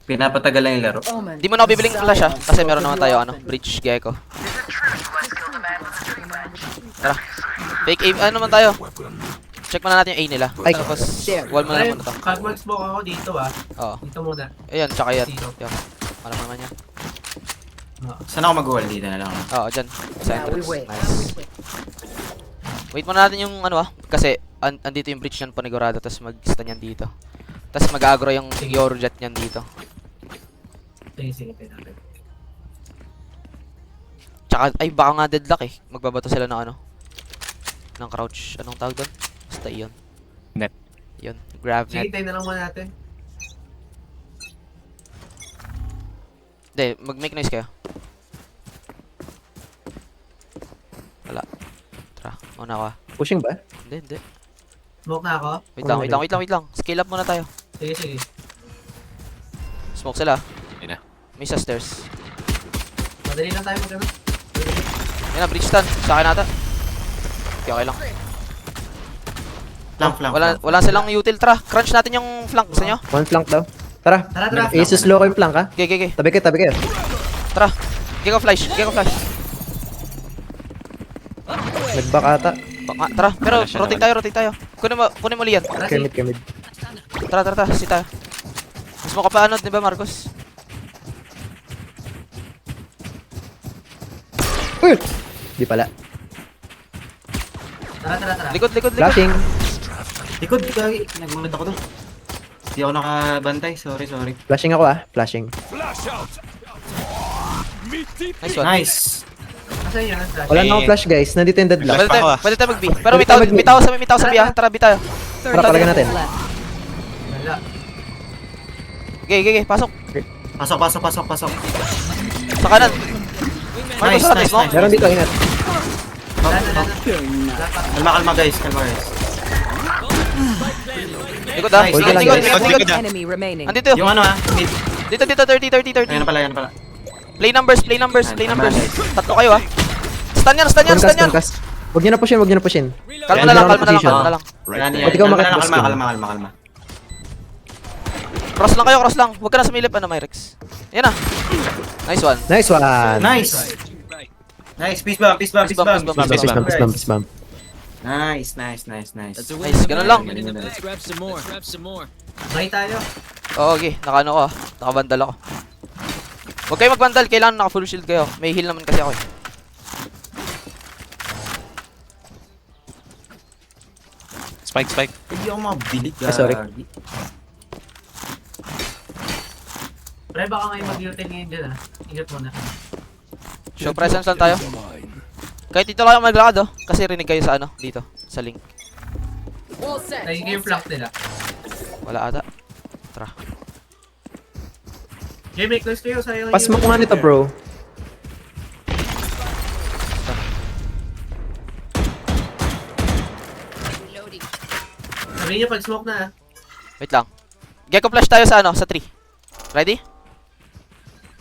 Pinapatagal lang yung laro. Di mo na ako bibiling flash kasi meron naman tayo bridge gecko. Tara. Fake aim, ano naman tayo? Check muna natin yung A nila. Ay. Tapos wall muna muna to. Pag mag-smoke ako dito Oo. Dito muna. Ayan, tsaka yan. Dito. Yan. Alam mo naman yan. Saan ako mag-wall dito na lang? Oo, dyan. Sa entrance. Nice. Wait muna natin yung kasi andito yung bridge niyan panigurado tapos mag-stun yan dito. Tapos mag-agro yung Eurojet niyan dito. Sige, natin. Tsaka, ay baka nga deadlock eh. Magbabato sila ng ng crouch. Anong tawag doon? Basta yun. Net. Yun. Grab Sige, net. tayo na lang muna natin. Hindi, mag-make noise kayo. Wala. Tara, mauna ako. Pushing ba? Hindi. Smoke na ako. Wait lang. Scale up muna tayo. Sige. Smoke sila. Yun na. May sa stairs. Madali lang tayo mag-ano. Yan na, bridge stun. Sa akin ata. Okay lang. Flank. Wala silang util. Tara, crunch natin yung flank. Gusto nyo? One flank daw. Tara. Tara. I-slow ko yung flank ha. Okay. Tabi kayo. Tara. Gecko flash. Nag-back ata. Tara, pero rotate tayo. Kunin mo liyan. Kemid. Tara. Si tayo. Mas mo ka pa di ba Marcos? Uy! Di pala. Tara. Likod. Flashing. Likod, gagi. Nagulat ako doon. Hindi ako nakabantay. Sorry. Flashing ako Flashing. Nice one. Nice. Asan yun? Flash. Wala na akong flash guys. Nandito yung deadlock. Flash pa ako, Pwede tayo mag-B. Pero Pwede tayo mag-B. may tao sa B Tara, B tayo. Tara, palagyan natin. Wala. Okay. Pasok. Pasok. Sa kanan. Nice. Meron dito, ingat. Kalma guys. Likod Nice. Hold ka lang, guys. Likod. Enemy remaining. Andito. Yung mid. Dito 30. Ayan pala. Play numbers. Tatlo kayo Stun yan. Concuss. Huwag nyo na pushin. Kalma na lang. Pwede ka umakyat, boss. Kalma. Cross lang. Huwag ka na sumilip Myrex. Yan na. Nice one. Nice. Peace bomb. Peace bomb. Nice. Nice, ganun lang. Let's grab some more. May tayo. Oo, okay. Nakaano ko Nakabandal ako. Huwag kayo magbandal. Kailangan naka full shield kayo. May heal naman kasi ako Spike. Hindi ako mabilig. Sorry. Pre, baka ngayon mag-util ngayon dyan Ingat muna. Show presence lang tayo. Kahit dito lang maglakad kasi rinig kayo sa dito. Sa link. Nagiging yung flank nila. Wala ata. Tara. Jamie, close kayo. Sayang Pasmoke nga nito bro. Sabihin niyo pag smoke na Wait lang. Gecko flash tayo sa sa tree. Ready?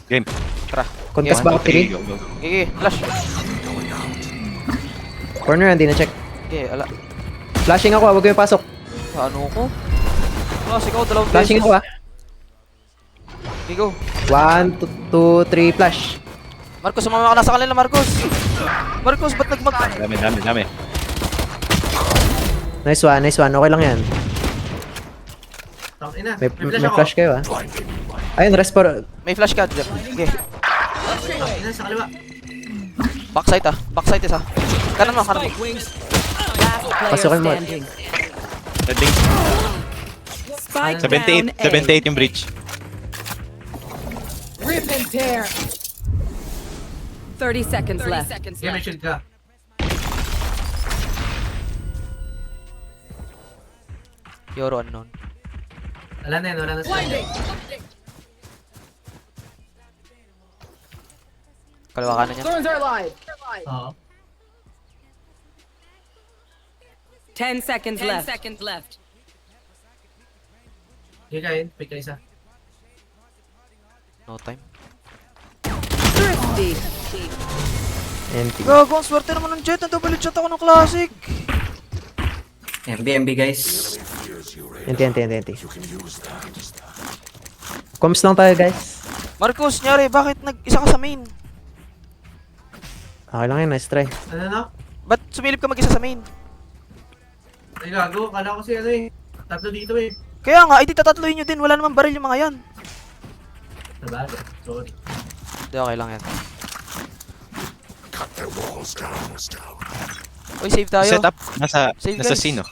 Game. Tara. Concuss Okay. ba ako Go. Okay, flash. Corner, hindi na check. Okay, ala. Flashing ako huwag kayong pasok. Ano ko? Flash ikaw, dalawang Flashing beses. ako Okay, go. 1, 2, 3, flash. Marcos, sumama ka na sa kanila, Marcos. Marcos, ba't Dami. Nice one. Okay lang yan. Tang ina. May flash kayo Ayun, rest for... May flash ka. Okay. Tang ina sa kaliwa. Backside isa. Kanan mo. Last player Pasukin mo. standing. Heading. Spike 78. 78 yung bridge. Rip and tear. 30 seconds left. Game, may shield ka. Euro unknown. Wala na. Kaliwa kanan niya. Oo. 10 seconds left. Sige kain. Pick ka isa. No time. Thrifty. Empty. Gago, ang swerte naman ng Jet. Double shot ako ng classic. MB guys. Enti. Comms lang tayo, guys. Marcos, nyari, bakit nag-isa ka sa main? Okay lang yun, nice try. Ano na? Ba't sumilip ka mag-isa sa main? Ay gago, kala ko si ano eh. Tatlo dito eh. Kaya nga, edi tatatluin nyo din. Wala naman baril yung mga yan. Sabagay, sorry. Hindi, okay lang yan. Uy, save tayo. Set up. Nasa Save, nasa guys. sino?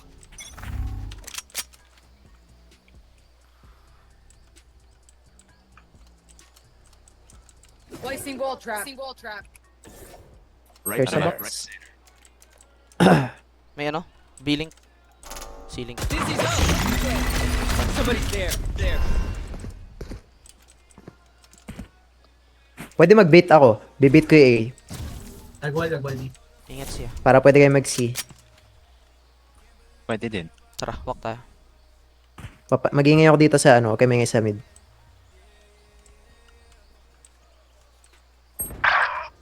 Placing wall trap. Wall trap. Here's a box. May ano? B-link. C-link. Somebody's there. There. Pwede mag-bait ako. Bibait ko yung A. Nagwal di. Ingat siya. Para pwede kayo mag-C. Pwede din. Tara, walk tayo. Mag-ingay ako dito sa ano, okay, may sa mid.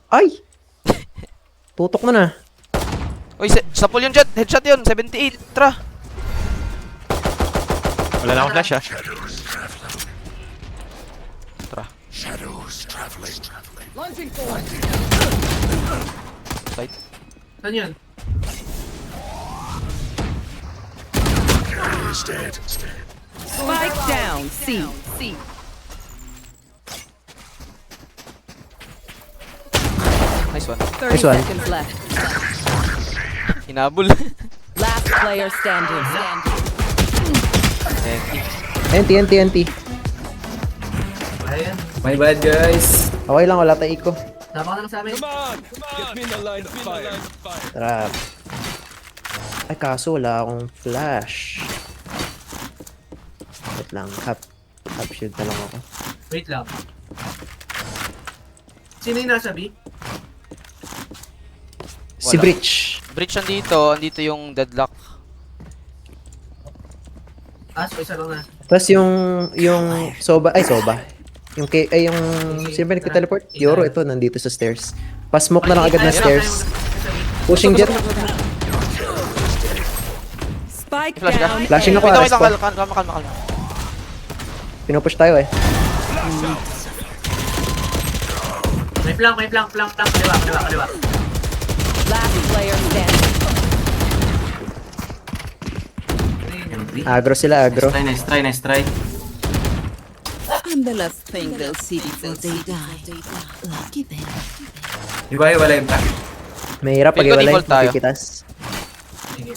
Ay! Tutok mo na. Uy, sa pool yung jet. Headshot yun. 78. Tara. Wala na akong flash ah. Tara. Launching forward. Side. Saan yun? Spike down. C. Nice one. 30 Nice one. seconds left. Hinabol. Last player standing. NT. Ayan. My bad, guys. Okay lang, wala tayo eco. Tama ka lang sa amin. Come on. Get me in the line of fire. Tara. Ay, kaso wala akong flash. Wait lang, half shield na lang ako. Wait lang. Sino yung nasa B? Si Wala. Breach. Breach andito. Andito yung deadlock. So isa lang na. Plus yung Soba, yung sino ba nagka-teleport? Yoro, ito, nandito sa stairs. Pa-smoke na lang agad na stairs. Pushing jet. Spike Flash ka? down. Flashing ako, Wait lang, respawn. kalma. Pinupush tayo eh. May flank. Kaliwa. Last player standing. Agro sila, agro. Nice try. I'm the last thing they'll see before they die. Lucky them. Wala yung back. Mahirap pag Feel ko iwalay, default tayo. makikitas. Sige.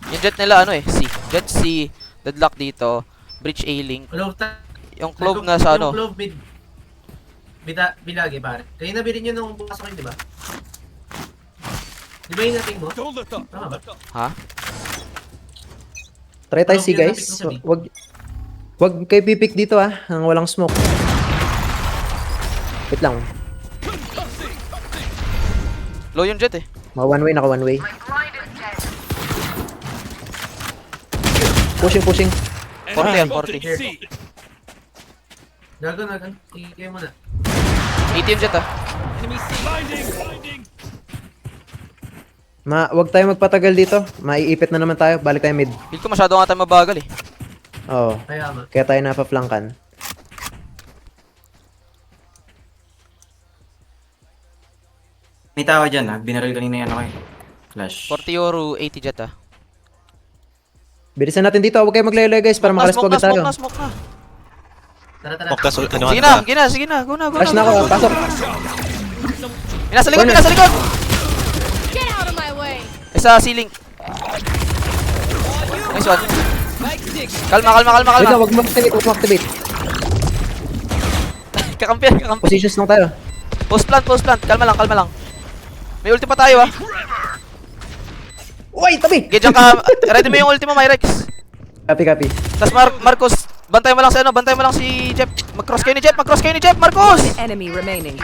Yung jet nila ano eh. C. Jet C. Deadlock dito. Breach A-link. Clove ta. Yung clove na sa ano. Yung clove mid. Bilagi pare. Kaya nabili nyo nung bukas ko yun, di ba? Di ba yung nating mo? Don't let up. Tama ba? Ha? Try tayo Ano, si yung guys. napik mo sa B? Wag kayo pipik dito ah, nang walang smoke. Wait lang. Low yung jet eh. One way, naka one way. Pushing. 40 yan, 40. C. Gago. Ikikaya mo na. 80 yung jet ah. Enemy C. Blinding. Wag tayo magpatagal dito. Maiipit na naman tayo. Balik tayo mid. Feel ko masyado nga tayo mabagal eh. Oo. Kaya ma. Kaya tayo napaflankan. May tao dyan, ha? Binaril kanina yung ano ko eh. Flash. 40 euro, 80 jet ah. Bilisan natin dito. Huwag kayo maglayo guys para makarespo agad tayo. Smoke na. Tara. Focus ano Sige na. Go na. Flash na ako. Pasok. May nasa likod. Get out of my way! Isa ceiling. Nice one. Kalma. Wait lang, huwag mo activate. Kakampi. Positions lang tayo. Post plant. Kalma lang. May ulti pa tayo ah. Uy, tabi! Gedyan ka. Ready mo yung ulti mo, Myrex. Copy. Tas Marcos, bantay mo lang si Jeff. Mag-cross kayo ni Jeff, Marcos! Enemy remaining.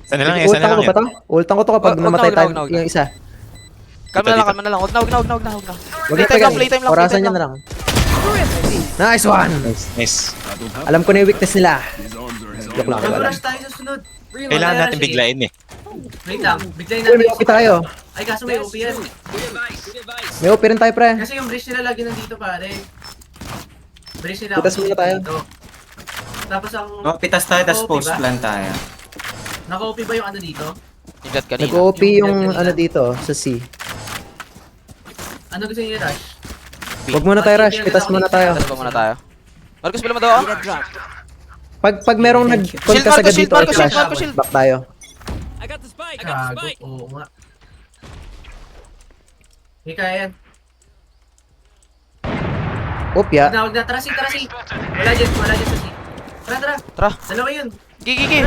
Sana lang Ultang ko ba to? Ultang ko to kapag Wag na, namatay tayo wag na. yung isa. Kalma na lang. Huwag na. Wag na tagal. Orasan niya na lang. Nice one! Nice. Alam ko na yung weakness nila. Joke lang. Mag-rush tayo sa sunod. Kailangan natin biglain eh. Wait lang. Biglayin Uy, may natin. OP tayo. Ay kaso may OP yan. May OP rin tayo pre. Kasi yung bridge nila lagi nandito pare. Brace nila Pitas muna tayo. dito. Tapos ang... Oh, pitas tayo, tapos naka-OP post ba? plan tayo. Naka-OP ba yung ano dito? Yung jet kanina. Nag-OP Yung yung kanina. ano dito, sa C. Ano gusto niyo i-rush? Huwag muna tayo rush, pitas muna tayo. Tapos ba muna tayo? Marcos, bila mo daw ako? Need a drop. Pag merong nag-con Shield, ka Marco, agad shield, dito, Marco, shield, flash. Marco, shield. Back tayo. I got the spike. I got the Gago. spike. Oo nga. Hindi kaya yan. Opya. Huwag na. Tara si. Wala dyan sa si. Tara. Tara. Dalawa yun. Gigi.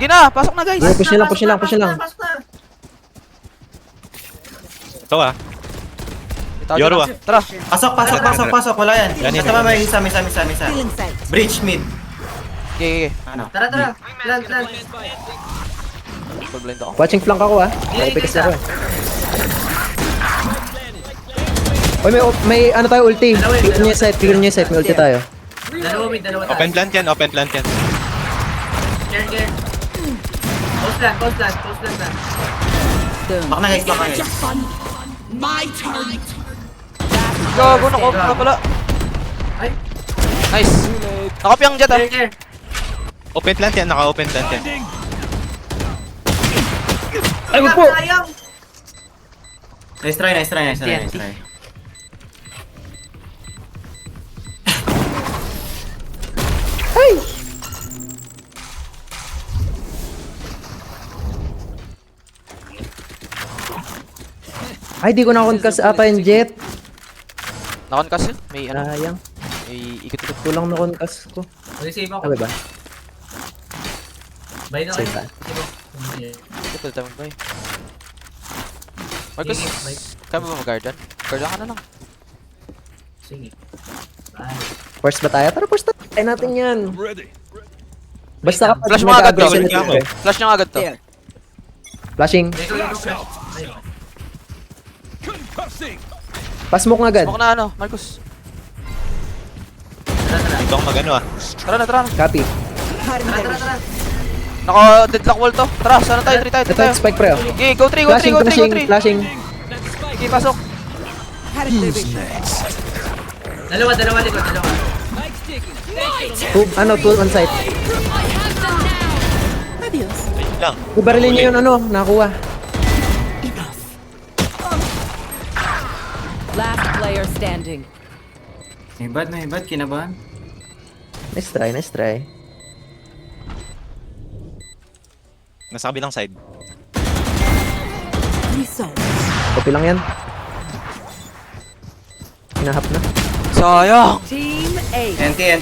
Gina, pasok na guys. Yeah, push nyo lang. Pasok na. Ito ah. Itaw Yoru, dyan. Tara. Pasok. Wala yan. Yan, yan. Sa tama may isa. Feeling sight. Bridge mid. Gigi. Ano? Tara. Plan. Full blind ako. Watching flank ako ah. OP kasi ako eh. Oy, may ano tayo ulti. Clear niyo yung site, may ulti tayo. Dalawa tayo. Open plant yan. Care. Post plan na. Bak na guys. Gago, naka-off na pala. Ay, Nice. Nakop yung jet ah. care. Open plant yan. Naka-open plant yan. Ay, wag po! Sayang. Nice try. TNT. Ay, di ko na-concuss ata yung jet. Nakonkas yun. May ano. Sayang. May ikot-ikot. Kulang na-concuss ko. Mag-save ako. Sabi ba? Bye na kayo. Save ka. Ito tayo mag-buy. Marcos, Sige, bye. kaya ba mag-guard dyan? Guard ka na lang. Sige. Bye. First ba tayo? Tara, first tayo. Try natin yan. Ready. Basta kapag Flash mo agad to. nag-aggressive Flash mo. sila, Flash nyo agad to. There. Flashing. Ikaw yung flash. Ayun. Concussing. Pasmoke nga agad. Smoke na ano, Marcos. Dito ako mag-ano ah. Tara na. Copy. Tara. Naka-deadlock wall to. Tara, sana tayo, 3 tayo, 3 Ito, tayo. spike pre oh. Okay, go 3. Flashing. Okay, pasok. Dalawa likod. Mike's ticking. Two on site. Adios. Ayun lang. Ibarilin niyo yun nakuha. Last player standing. May bad. Kinabahan. Nice try. Nasa kabilang side. Resolve. Copy lang yan. Hinahap na. Sayang. Team A. NT.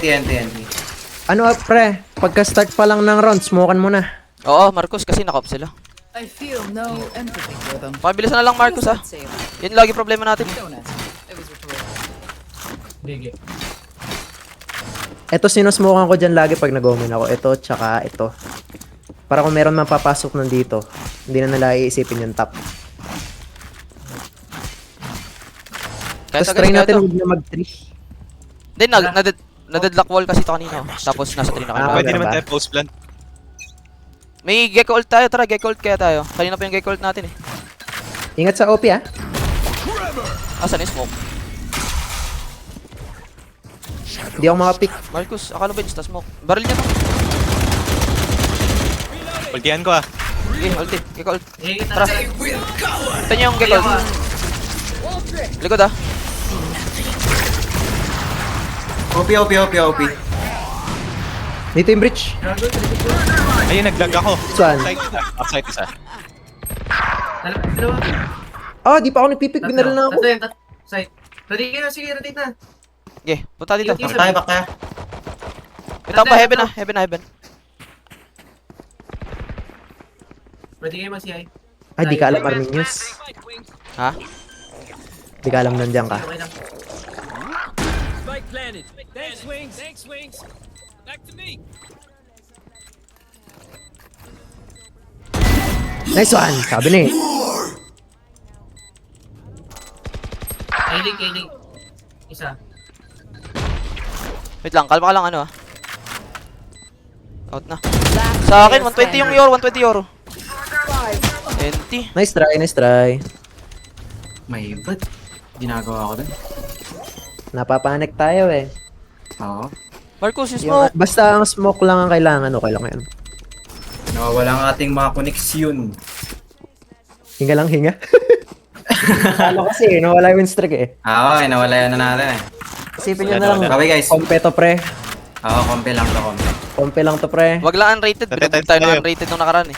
Ano pre? Pagka-start pa lang ng round, smokean mo na. Oo, Marcos, kasi nakop sila. I feel no empathy for them. Pabilis na lang, Marcos ah. Yan lagi problema natin. Sige. Ito sinusmokean ko dyan lagi pag nag-omen ako. Ito, tsaka ito. Para kung meron mapapasok nandito, hindi na nila iisipin yung top. Kaya Tapos try natin huwag na mag-3. Then, na-deadlock wall kasi ito kanina. Tapos nasa 3 na kayo. Ah, Pwede meron naman ba? tayo post plant. May gecko ult tayo, tara, gecko ult kaya tayo. Kanina pa yung gecko ult natin eh. Ingat sa OP ah. Asan yung smoke? Hindi ako makapick. Marcos, akala ba insta smoke? Baril niya to. Ultihan ko ah. Okay, ulti, gecko ult. Sige, Tara. tara. Ito niyo yung gecko ult. Likod ah. OP. Dito yung bridge. Ayun, nag-lag ako. Saan? Offside isa. Dalawa. Oh, di pa ako nagpipick. Binaril na ako. Tatlo yan. Side. Ready kayo. Sige, rotate na. Okay, punta dito. Yung- Back tayo. Ito pa, heaven ah, heaven. Ready kayo mag-CI. Ay, di ka alam Arminius. Ha? Di ka alam nandiyan ka. Okay lang. Spike planted. Thanks, wings. Back to me. Nice one. Sabi na eh. Kailing. Isa. Wait lang, kalma ka lang ano ah. Out na. Last Sa akin, player 120 yung euro, 120 euro. 20. Nice try. May bad. Ginagawa ko dun. Napapanik tayo eh. Oo. Marcos, Yung, smoke. basta ang smoke lang ang kailangan, okay lang yan. Nawawala ang ating mga koneksyon. Hinga lang, hinga. Ano kasi, nawala yung win streak eh. Okay, nawala yan na natin eh. Isipin nyo na lang, Bawi guys. kompe to pre. Oo, kompe lang to, kompe. Kompe lang to pre. Wag lang unrated. Binubog tayo ng unrated nung nakaraan eh.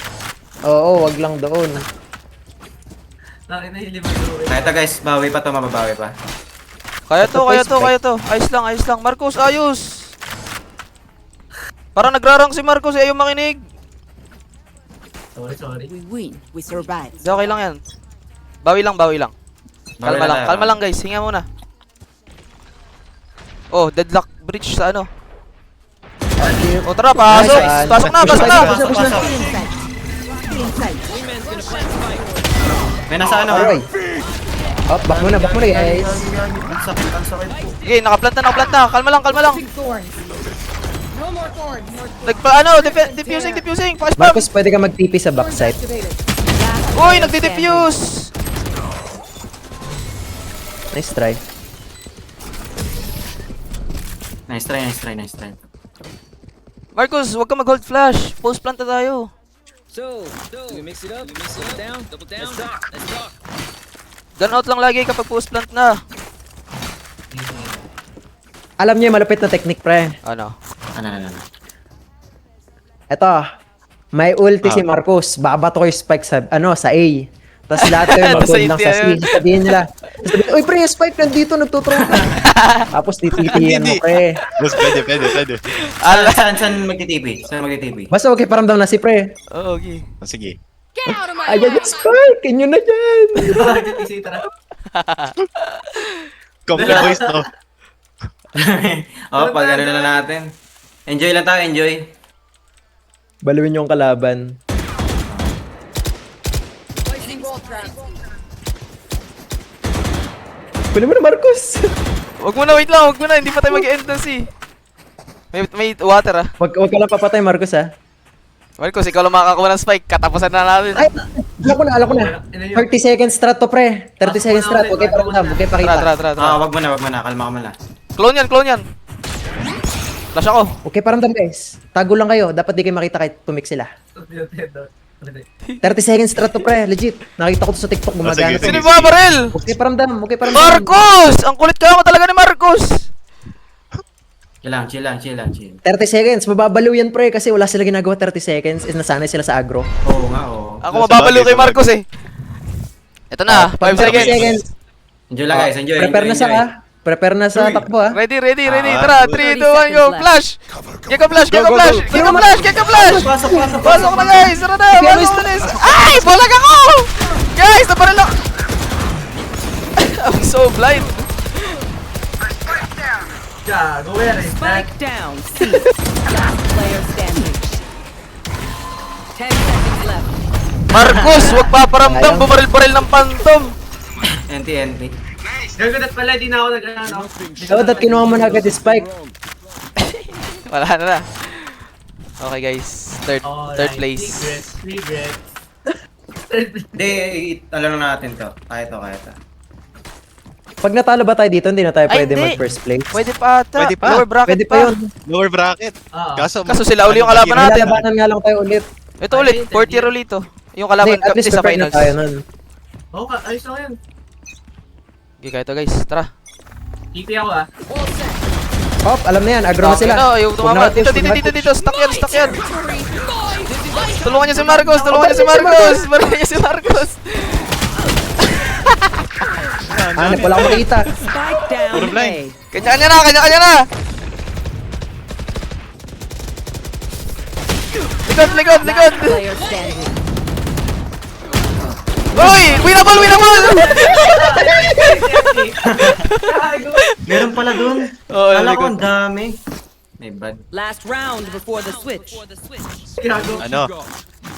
Oo, wag lang doon. Nakita na yung 5 druid. Kaya ito guys, bawi pa to, mababawi pa. Kaya to, Ito, kaya boys, to, kaya to. Ayos lang, ayos lang. Marcos, ayos! Parang nagrarang si Marcos eh, ayaw makinig. Sorry. We win. We survive. Hindi, okay lang yan. Bawi lang, bawi lang. Bawi Kalma na lang, tayo. kalma lang guys. Hinga muna. Oh, deadlock bridge sa ano. Oh, tara, pasok! Nice, Pasok na, pasok na! Pasok, pasok. Inside. Wingman's gonna plant spike. May nasa ano Alright. Oh, back muna guys. Ang sakit, ang sakit. Okay, nakaplant na. Kalma lang, kalma lang. No more thorns. Diffusing. Fast Marcos, pwede ka mag-TP sa backside. Uy, nagdi-diffuse! Nice try. Nice try. Marcos, wag ka mag-hold flash. Post plant na tayo. So, do we mix it up? Double down? Let's talk. Gun out lang lagi kapag post plant na. Alam niyo yung malupit na technique, pre. Ano? Ano. Eto, may ulti si Marcos. Babato ko yung spike sa, sa A. Tapos lahat kayo Sa mag-hold lang sa C. ATM. Sabihin nila, uy pre, yung spike nandito, nagtutrong ka. Tapos tititiyan mo, pre. Mas pwede. Saan magtitipi? Basta okay, paramdam na si pre. Oh, okay. Oh, sige. Get out of my Ayan yung spike, inyo na dyan. Tara. Complete voice to. Oh, pag ano na natin. Enjoy lang tayo, enjoy. Baluin yung kalaban. Kunin mo na, Marcos. Wag mo na, wait lang. Hindi pa tayo mag-end na si. May water ah. Wag ka lang papatay, Marcos, ha. Marcos, ikaw lang makakakuha ng spike. Katapusan na natin. Ay, alam ko na. 30 seconds strat to, pre. 30 seconds strat. Okay, paramdam. Okay, pakita. Tara. Wag mo na. Kalma ka muna. Clone yan. Flash ako. Okay, paramdam, guys. Tago lang kayo. Dapat di kayo makita kahit tumik sila. 30 seconds strat to, pre. Legit. Nakita ko to sa TikTok gumagana. sige. Sino yung mga baril? Okay, paramdam. Marcos! Ang kulit ka mo talaga ni Marcos! Chill lang. 30 seconds. Mababaliw yan, pre. Kasi wala sila ginagawa 30 seconds. Is nasanay sila sa agro. Oo nga, oo. Ako mababaliw kay Marcos eh. Ito na, 5 seconds. Enjoy lang guys, enjoy. Prepare na sa takbo, ha. Ready. Tara, 3, 2, 1, go. Flash! Get ka flash! Pasok na guys! Tara na! Pasok na guys! Ay! Bulag ako! Guys, naparil ako! I'm so blind. Go where is that? Spike down. C. Last player standing. 10 seconds left. Marcos, wag paparamdam. Bumaril-baril ng phantom. NT. Gagawin pala, di na ako nag-ano. Dapat kinuha mo na agad yung spike. Wala na. Okay guys, third place. Regrets. Hindi, alam na natin to. Kaya to. Pag natalo ba tayo dito, hindi na tayo Ay, pwede hindi. mag-first place. Pwede pa ata. Pwede pa. Lower bracket Pwede pa yun. Lower bracket. Oo. Kaso sila uli yung kalaban May natin. lalabanan nga lang tayo ulit. Ito ulit, 4 tier ulit to. Yung kalaban Hindi, at least sa prepared na finals. tayo nun. Oo, ayos lang yan. Okay, kaya to guys, tara. TP ako ah. Hop, alam na yan. Agro na sila. No, yung Huwag tumama. na push, Dito. huwag na push. Stuck yan. Tulungan niyo si Marcos. Barilan niyo si Marcos. Hanip, wala akong makita. Spike down. Puro blind. A. Kanya-kanya na. Likod. Last player standing. Uy! Winnable! Meron pala dun. Oo, Kala ko likod. ang dami. May bad. Last round before the switch. Gago. Ano?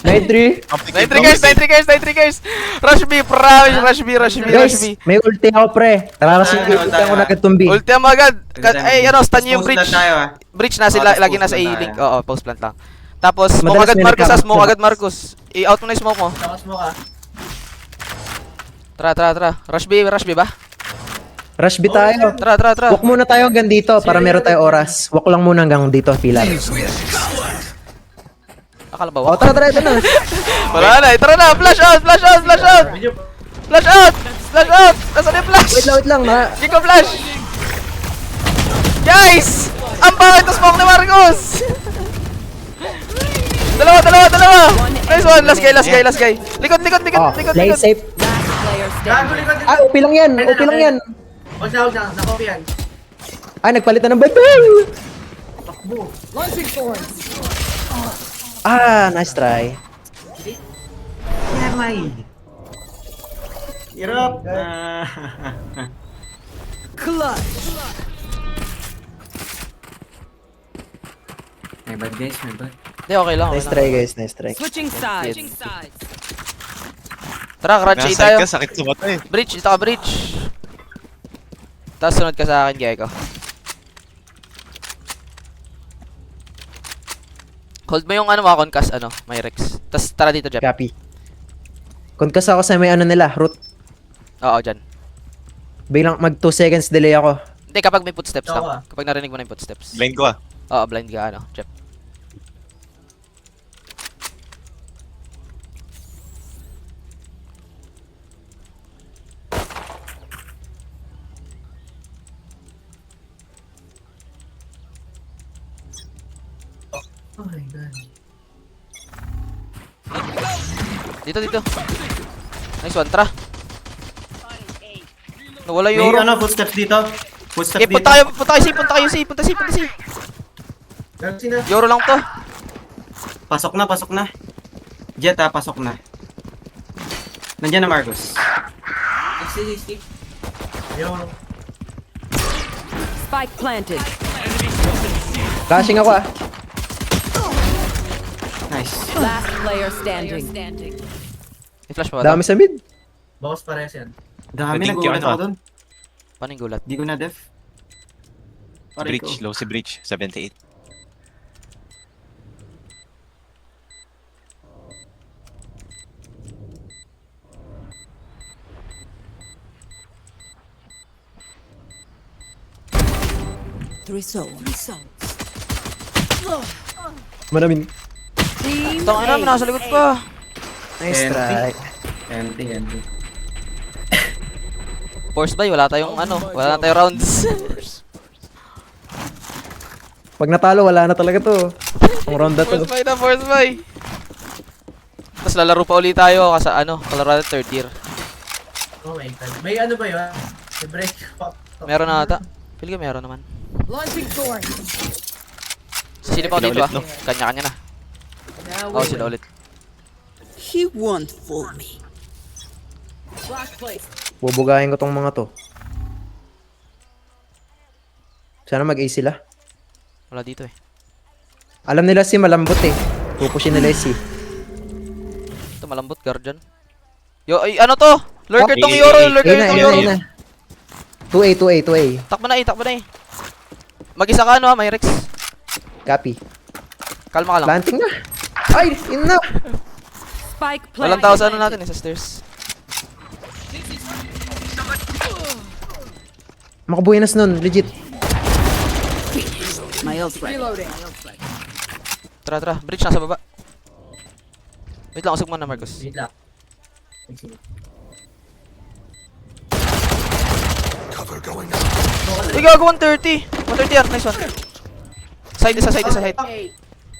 9-3. 93 guys. Rush B. Guys, may ulti ako, pre. Tararasin ko yung ulti ako na katumbi. Ulti mo agad. Stun niyo yung Post bridge. na tayo ah. Bridge na sila, Post lagi nasa plant A-link. tayo. Oo, post plant lang. Tapos, smoke Madalas agad may Marcos nagkaka- smoke agad Marcos. I-out mo na yung smoke mo. Tapos mo ka. Tara. Rush B ba? Rush B tayo. Tara, tara, tara. Walk muna tayo hanggang dito para meron tayo oras. Walk lang muna hanggang dito, Pilar. Akala ba? O, tara, ito na. Wala na, tara na. Flash out, flash out, flash out. Flash out, flash out. Nasaan yung flash? Wait lang. Hindi ko flash. Guys! Ang bakit na smoke ni Marcos? Dalawa. Nice one. Last guy. Likod. Oh, play safe. Last player Gago, standing. likod. Ah, OP lang yan. Huwag na. Nakopy yan. Ay, nagpalit na ng barbell. Takbo. Ah, nice try. Hirap. May bad guys, may bad. Hindi, okay lang. Nice try, guys. Nice try. Switching sides. Tara, crunch A Nasa tayo. ka, sakit sa mata eh. Breach, ito ka breach. Tapos sunod ka sa akin, Gecko. Hold mo yung ano mga concuss, Myrex. Tapos tara dito, Jep. Copy. Concuss ako sa may ano nila, root. Oo, dyan. Biglang mag 2 seconds delay ako. Hindi, kapag may footsteps Oo, lang. Kapag narinig mo na yung footsteps. Blind ko ah. Oo, blind ka, Jep. Oh my God. Dito. Nice one, tara. Nawala May yung Euro. footsteps dito. Footsteps Okay, dito. punta kayo, C. Gago sina. Euro lang to. Pasok na. Jet pasok na. Nandiyan na Marcos. Ayun. Spike planted. Flashing ako ah. Nice. Last player standing. I-flash mo ba? Dami sa mid. Bawas parehas yan. Dami Thank you, nagulat ako dun. Paano yung gulat? Di ko na def. Pare Breach, low si breach. 78. Three souls. Manamin. Team Tangina namin, nasa likod pa. Nice try. Empty. Force buy, wala tayong wala na tayong rounds. Pag natalo, wala na talaga to. Ang round na to. Force buy. Tapos lalaro pa ulit tayo kasi kalaro natin third year. Oh my God. May ano ba yun? May break. Meron na ata. Feel ko meron naman. launching door. Sino pa ako dito Ulit, ah? no? Kanya-kanya na. Now Oo, sila ulit. He won't fool me. flash place. Bubugahin ko tong mga to. Sana mag-A sila. Wala dito eh. Alam nila si malambot eh. Pupushin nila si. Ito malambot, guardian. Yo, ay, ano to? Lurker tong Eh, Euro, eh, lurker Ayun na, tong ayun na, Euro. ayun na. 2A. Takbo na eh. Mag-isa ka Myrex. Copy. Kalma ka lang. Planting na. Ay, in na. Spike Walang planted. tao sa natin sa stairs. Makabuenas nun, legit. My ult ready. Tara. Bridge nasa baba. Wait lang, usog mo na Marcos. Wait lang. Uy, gago 130. 130 yan, nice one. Side isa.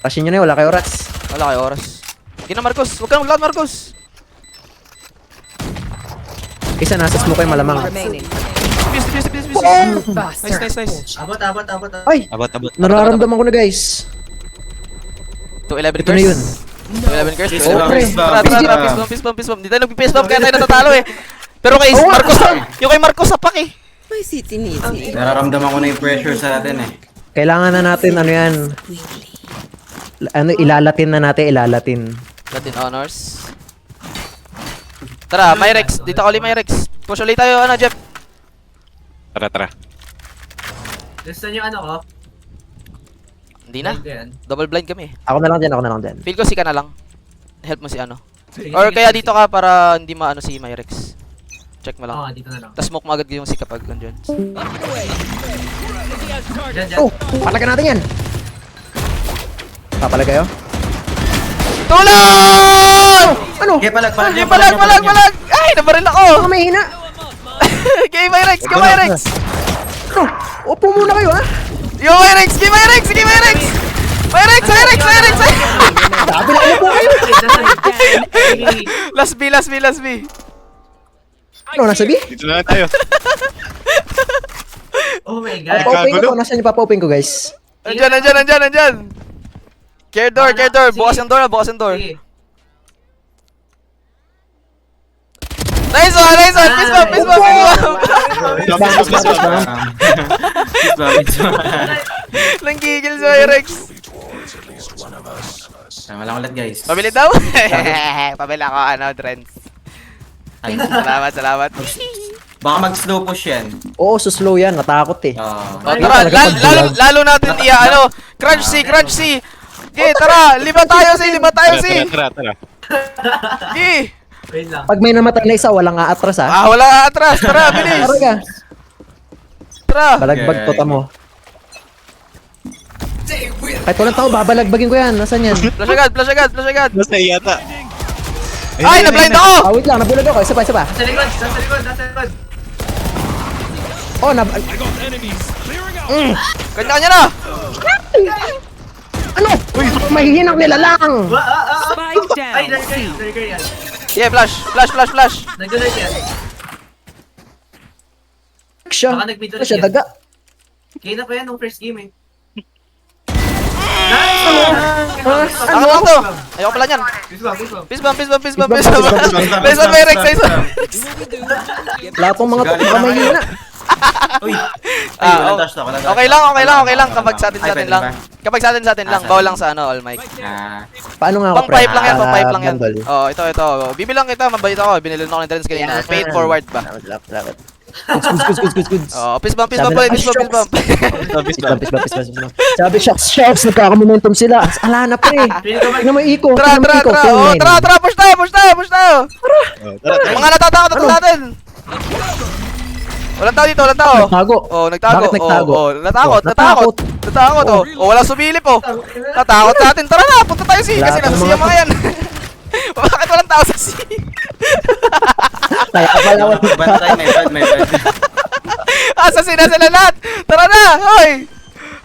Rushin nyo na yun, wala kayo rats. Wala kayo oras. Hindi na Marcos, huwag ka mag-loud Marcos. Isa nasa smoke kayo malamang. Remaining. Peace. Faster. Nice. Abot. Ay, Abot. nararamdaman ko na guys. 211 Ito na yun. 211 curse. Peace Oh, pre. Tara, peace bomb. Hindi tayo nag-peace bomb kaya tayo natatalo eh. Pero kay Marcos, yung kay Marcos sapak eh. My city needs me. Nararamdaman ko na yung pressure sa atin eh. Kailangan na natin, Quickly. ilalatin na natin. Latin honors. Tara, Myrex. Dito ka ulit Myrex. Push ulit tayo, Jeff. Tara. Gusto nyo ano ko? Hindi na. Like yan. Double blind kami eh. Ako na lang dyan. Feel ko si ka na lang. Help mo si Sige, Or sige, kaya sige, dito ka para hindi maano si Myrex. Check mo lang. Oo, dito na lang. Tapos smoke mo agad yung si kapag nandyan. Diyan, diyan. Oh, palagan natin yan. Papalag kayo? Tulong! Ano? Okay, palag. Palag! Ay, nabaril ako! Ano may hina? Game by Rex! Game by Rex! Ano? Upo muna kayo ha? Yo, by Rex! Game by Rex! Game by Rex! By Rex! By Rex! By Rex! Sabi na upo kayo. Last B! Ano, nasa B? Dito na lang tayo. Oh my God. Papa-open ko to. Nasaan yung papa-open ko, guys? Nandyan! Care door! Bukas yung door. Sige. Nice one! Peace bomb! Nanggigil si By Rex. Tama lang ulit guys. Pabili daw? Pabili ako, Drens. Ay, Salamat. baka mag-slow push yan. Oo, so slow yan. Natakot eh. O tara, lalo natin Crunch C! Okay, tara, liba tayo si! Tara. Okay! Wait lang. Pag may namatay na isa, walang aatras ha. Wala atras, tara, bilis! Tara ka. Tara! Balagbag ko tamo. Kahit walang tao, babalagbagin ko yan. Nasaan yan? Flash agad! Nasa yata. Ay, na-blind ako! Wait lang, nabulag ako. Isa pa. Nasa likod. Oh, Kanya-kanya na! Ano? Mahihinang nila lang. Spike Ay, down. lurker yan. Yeah, flash! Nag-lurk yan. Siya. Baka nag-mid Ano siya, daga. Kaya na pa yan nung first game eh. Ako lang to! Ayoko pala niyan. Peace bomb! Nice one, By Rex! Lahat ng mga tuka mahihina. Uy! Ah, Walang touch to. Okay lang. Kapag sa atin lang. Kapag sa atin lang. Ah, Bawal lang sa all mic. Paano nga ako, Pang pipe lang yan. Bandol. Oh, ito. Bibilang kita, mabait ako. Binili ako ng Drens kanina. Paid forward ba? Salamat. Goods. Oh, peace bomb. Sabi, shocks, nagkakamomentum sila. Ala na pre. Tingnan mo iko. Tara! Oh, tara! Push tayo! Mga natatakot natin! Walang tao dito, Nagtago. Oh, nagtago. Bakit nagtago? Oh, natakot. Oh. Oh, wala sumilip oh. Natakot natin. Tara na, punta tayo C kasi nasa C yung mga yan. Bakit walang tao sa C? Kaya pala wala. Bantay, may bad. Asa sila lahat? Tara na, hoy!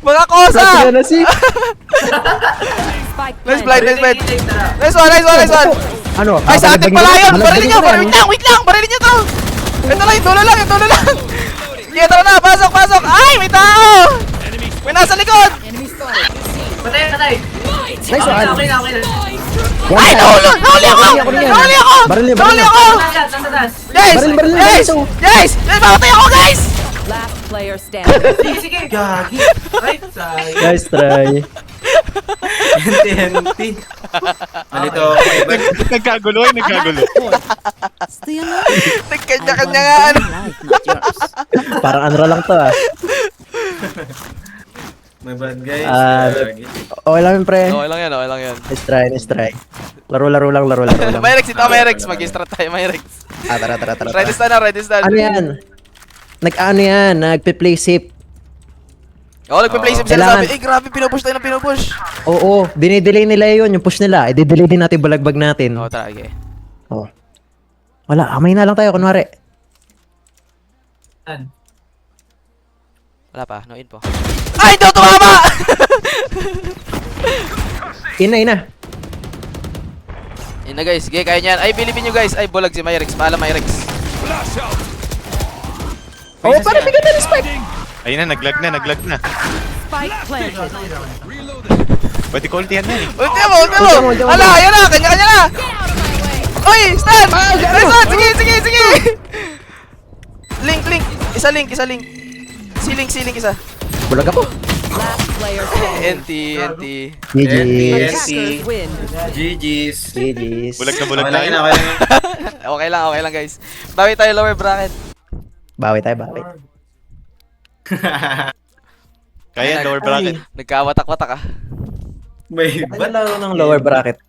Mga kosa! Sila na si. Spike Nice planted. blind. Nice one. Ano? Ay, sa atin pala yun! Barilin nyo! Wait lang! Barilin nyo to! Ito lang, yung dulo lang! Okay, tara na! Pasok! Ay, may tao! May nasa likod! Patay. Nice one. Okay na. Ay, nahuli ako! Barilin. Nasa taas. Guys! Baril, Guys! Mamatay ako, guys! Last player standing. Sige. Gagi. Ay, sayang. Nice try. NT. Malito ako. Nagkagulo. Stay alive. Nagkanya-kanya nga ano. Life, not yours. Parang anra lang to ah. May bad guys. Gagi. Okay lang yun, pre. Okay lang yan. Nice try. Laro lang. Myrex, ito Myrex. Mag-strat tayo, Myrex. Tara. Ready stand. Ano yan? Nagpe-play safe. Oo, nagpe-play safe sila Kailangan. sabi. Eh, grabe, pinupush tayo ng pinupush. Oo, dinidelay nila yun, yung push nila. I-delay din natin balagbag natin. Oo, tara, okay. Oh. Wala, kamay na lang tayo, kunwari. Wala pa, no info. Ay, ito tumama! Ina. Ina guys, sige, kaya niyan. Ay, bilibin nyo guys. Ay, bulag si Myrex. Paalam Myrex. Oh, parang bigyan na ng spike. Ayun na, naglag na. Spike planted. Pwede kultihan na eh. Ulti mo! Ulti mo. Hala, ayan na! Kanya-kanya na! Uy! Stan! Nice! Sige! Link! Isa link! Siling isa. Bulag ako. Last player standing. NT. GG's. Attackers win. GG's. Bulag na Okay lang tayo. yan. Okay lang guys. Bawi tayo lower bracket. Bawi tayo. Kaya lower bracket. Nagkawatak-watak ah. May Ano laro ng lower bracket?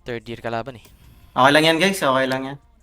Third year kalaban eh. Okay lang yan guys. Okay lang yan.